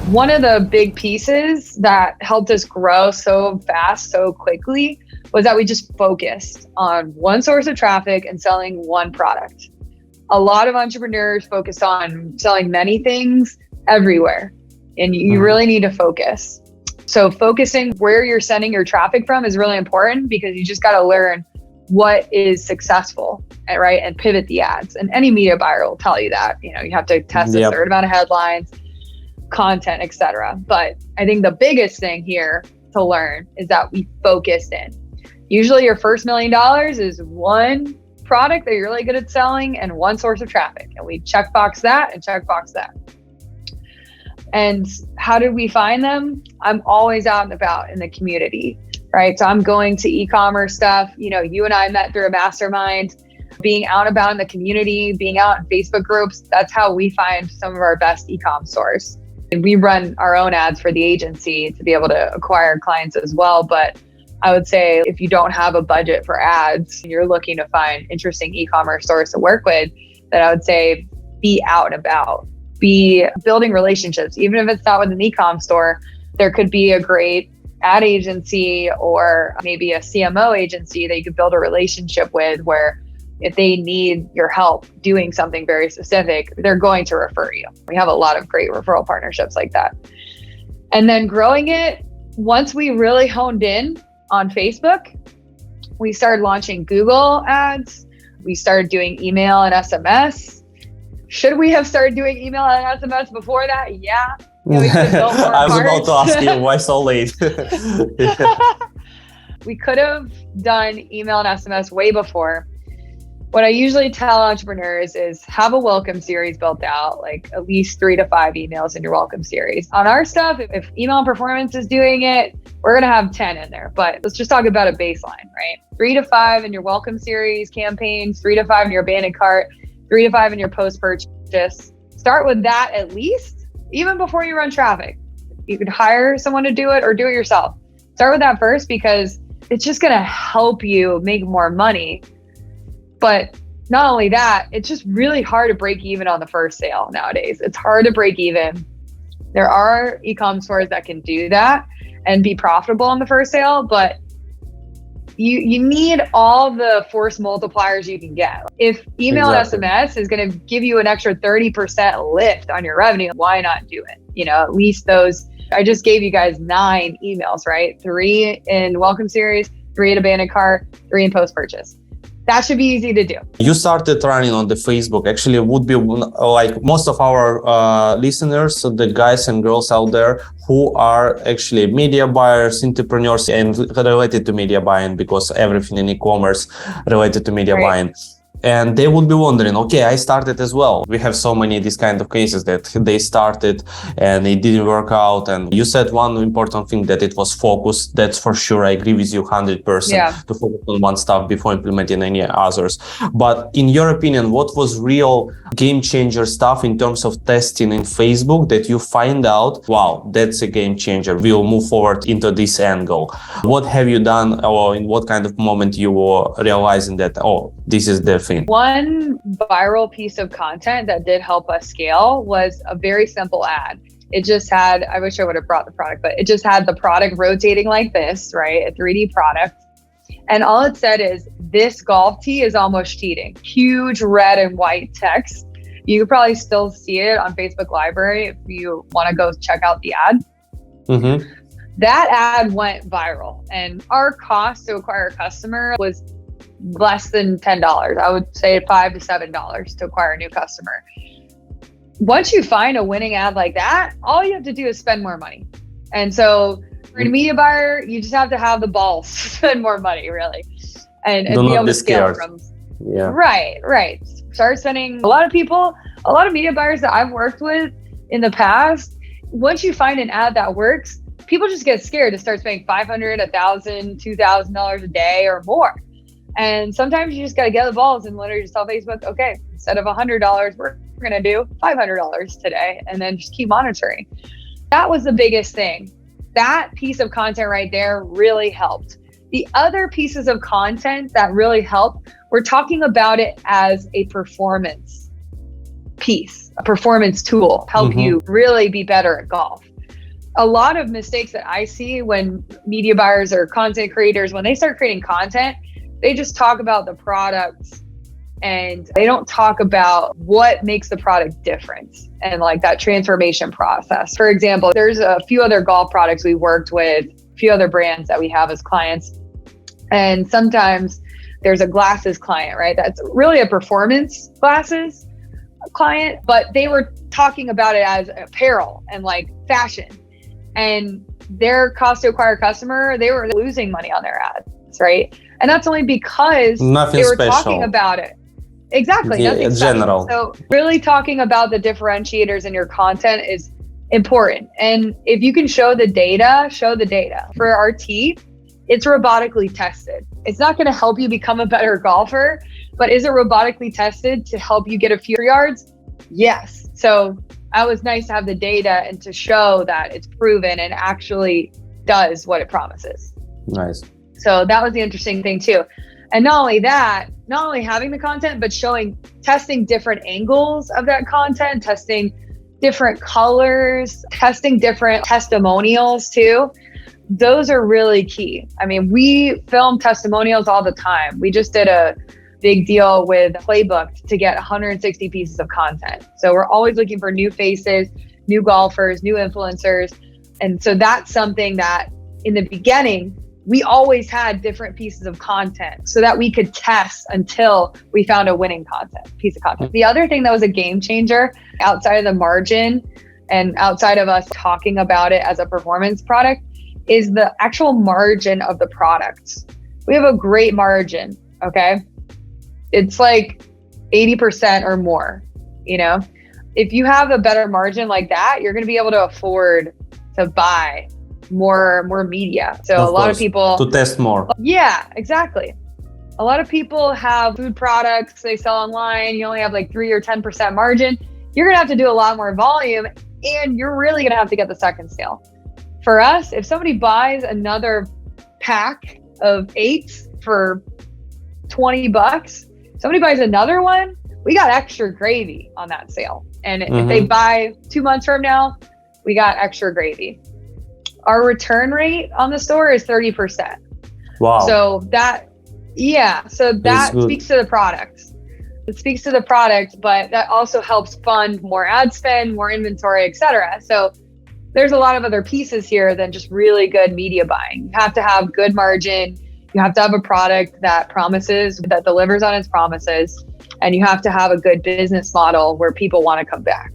One of the big pieces that helped us grow so fast, so quickly, was that we just focused on one source of traffic and selling one product. A lot of entrepreneurs focus on selling many things everywhere, and you really need to focus. So focusing where you're sending your traffic from is really important, because you just got to learn what is successful, right? And pivot the ads. And any media buyer will tell you that, you have to test a certain amount of headlines, content, etc. But I think the biggest thing here to learn is that we focused in. Usually your first $1 million is one product that you're really good at selling and one source of traffic. And we checkbox that and checkbox that. And how did we find them? I'm always out and about in the community, right? So I'm going to e-commerce stuff. You and I met through a mastermind. Being out and about in the community, being out in Facebook groups, that's how we find some of our best e-com stores. And we run our own ads for the agency to be able to acquire clients as well. But I would say if you don't have a budget for ads, you're looking to find interesting e-commerce stores to work with, then I would say be out and about, be building relationships. Even if it's not with an e-com store, there could be a great ad agency or maybe a CMO agency that you could build a relationship with, where if they need your help doing something very specific, they're going to refer you. We have a lot of great referral partnerships like that. And then growing it, once we really honed in on Facebook, we started launching Google ads. We started doing email and SMS. Should we have started doing email and SMS before that? Yeah. We could have built more I was about to ask you, why so late? We could have done email and SMS way before. What I usually tell entrepreneurs is have a welcome series built out, like at least 3 to 5 emails in your welcome series. On our stuff, if email and performance is doing it, we're going to have 10 in there. But let's just talk about a baseline, right? 3 to 5 in your welcome series campaigns, 3 to 5 in your abandoned cart, 3 to 5 in your post-purchase. Start with that at least, even before you run traffic. You could hire someone to do it or do it yourself. Start with that first, because it's just going to help you make more money. But not only that, it's just really hard to break even on the first sale nowadays. It's hard to break even. There are e-com stores that can do that and be profitable on the first sale, but you need all the force multipliers you can get. If email and SMS is going to give you an extra 30% lift on your revenue, why not do it? At least those, I just gave you guys 9 emails, right? 3 in welcome series, 3 in abandoned cart, 3 in post-purchase. That should be easy to do. You started running on the Facebook. Actually, it would be like most of our listeners, so the guys and girls out there who are actually media buyers, entrepreneurs, and related to media buying, because everything in e-commerce related to media buying. And they would be wondering, okay, I started as well. We have so many these kind of cases that they started and it didn't work out. And you said one important thing, that it was focus. That's for sure. I agree with you 100% to focus on one stuff before implementing any others. But in your opinion, what was real game changer stuff in terms of testing in Facebook that you find out, wow, that's a game changer. We'll move forward into this angle. What have you done, or in what kind of moment you were realizing that, oh, this is the thing? One viral piece of content that did help us scale was a very simple ad. It just had, I wish I would have brought the product, but it just had the product rotating like this, right? A 3D product. And all it said is, this golf tee is almost cheating. Huge red and white text. You could probably still see it on Facebook Library if you want to go check out the ad. Mm-hmm. That ad went viral, and our cost to acquire a customer was less than $10. I would say $5 to $7 to acquire a new customer. Once you find a winning ad like that, all you have to do is spend more money. And so for a media buyer, you just have to have the balls to spend more money, really. And be able to scale from. Yeah. Right. Start spending. A lot of media buyers that I've worked with in the past, once you find an ad that works, people just get scared to start spending $500, $1,000, $2,000 a day or more. And sometimes you just got to get the balls and literally just tell Facebook, okay, instead of $100, we're going to do $500 today, and then just keep monitoring. That was the biggest thing. That piece of content right there really helped. The other pieces of content that really helped, we're talking about it as a performance piece, a performance tool, help you really be better at golf. a lot of mistakes that I see when media buyers or content creators, when they start creating content, they just talk about the products and they don't talk about what makes the product different and like that transformation process. For example, there's a few other golf products we worked with, a few other brands that we have as clients. And sometimes there's a glasses client, right? That's really a performance glasses client, but they were talking about it as apparel and like fashion. And their cost to acquire customer, they were losing money on their ads, right? And that's only because Nothing they were special. talking about it. Exactly. Yeah, nothing general. special. So really talking about the differentiators in your content is important. And if you can show the data, show the data. For RT, it's robotically tested. It's not going to help you become a better golfer, but is it robotically tested to help you get a few yards? Yes. So it was nice to have the data and to show that it's proven and actually does what it promises. Nice. So that was the interesting thing too. And not only that, not only having the content, but testing different angles of that content, testing different colors, testing different testimonials too. Those are really key. I mean, we film testimonials all the time. We just did a big deal with Playbook to get 160 pieces of content. So we're always looking for new faces, new golfers, new influencers. And so that's something that in the beginning, we always had different pieces of content so that we could test until we found a winning piece of content. The other thing that was a game changer outside of the margin and outside of us talking about it as a performance product is the actual margin of the products. We have a great margin, okay? It's like 80% or more, you know? If you have a better margin like that, you're gonna be able to afford to buy more media. So a lot of people to test more. Yeah, exactly. A lot of people have food products they sell online. You only have like 3 or 10% margin. You're gonna have to do a lot more volume, and you're really gonna have to get the second sale. For us, if somebody buys another pack of 8s for $20, somebody buys another one, we got extra gravy on that sale. And if they buy 2 months from now, we got extra gravy. Our return rate on the store is 30%. Wow. So that speaks to the product. It speaks to the product, but that also helps fund more ad spend, more inventory, etc. So there's a lot of other pieces here than just really good media buying. You have to have good margin. You have to have a product that promises, that delivers on its promises. And you have to have a good business model where people want to come back.